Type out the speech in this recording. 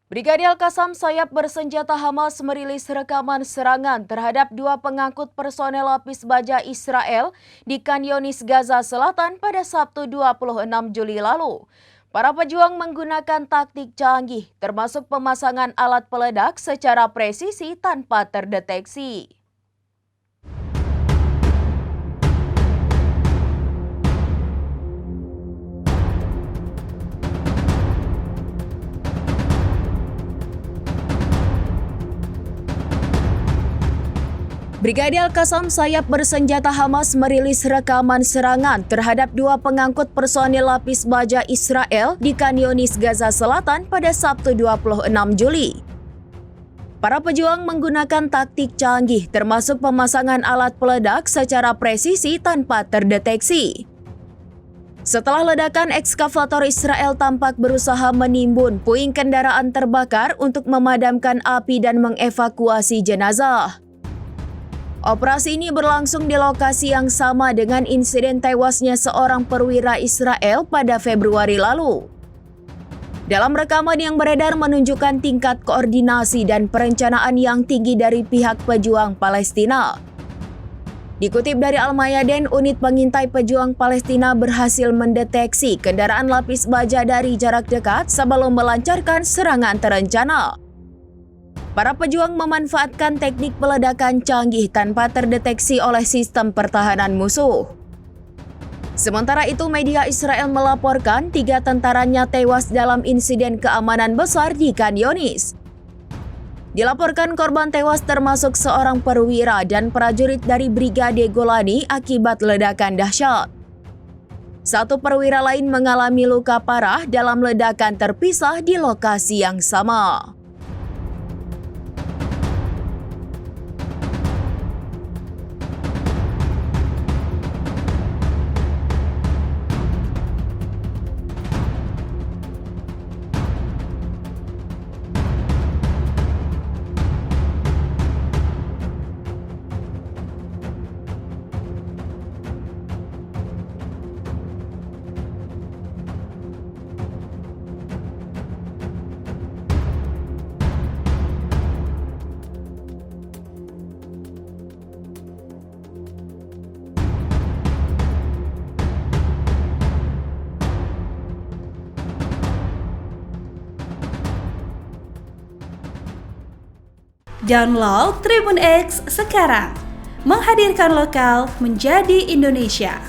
Brigadir Qassam sayap bersenjata Hamas merilis rekaman serangan terhadap dua pengangkut personel lapis baja Israel di Khan Younis, Gaza Selatan pada Sabtu 26 Juli lalu. Para pejuang menggunakan taktik canggih, termasuk pemasangan alat peledak secara presisi tanpa terdeteksi. Brigadir Qassam sayap bersenjata Hamas merilis rekaman serangan terhadap dua pengangkut personil lapis baja Israel di Khan Younis, Gaza Selatan pada Sabtu 26 Juli. Para pejuang menggunakan taktik canggih termasuk pemasangan alat peledak secara presisi tanpa terdeteksi. Setelah ledakan, ekskavator Israel tampak berusaha menimbun puing kendaraan terbakar untuk memadamkan api dan mengevakuasi jenazah. Operasi ini berlangsung di lokasi yang sama dengan insiden tewasnya seorang perwira Israel pada Februari lalu. Dalam rekaman yang beredar menunjukkan tingkat koordinasi dan perencanaan yang tinggi dari pihak pejuang Palestina. Dikutip dari Al-Mayadin, unit pengintai pejuang Palestina berhasil mendeteksi kendaraan lapis baja dari jarak dekat sebelum melancarkan serangan terencana. Para pejuang memanfaatkan teknik peledakan canggih tanpa terdeteksi oleh sistem pertahanan musuh. Sementara itu, media Israel melaporkan 3 tentaranya tewas dalam insiden keamanan besar di Khan Younis. Dilaporkan korban tewas termasuk seorang perwira dan prajurit dari Brigade Golani akibat ledakan dahsyat. Satu perwira lain mengalami luka parah dalam ledakan terpisah di lokasi yang sama. Download Tribun X sekarang, menghadirkan lokal menjadi Indonesia.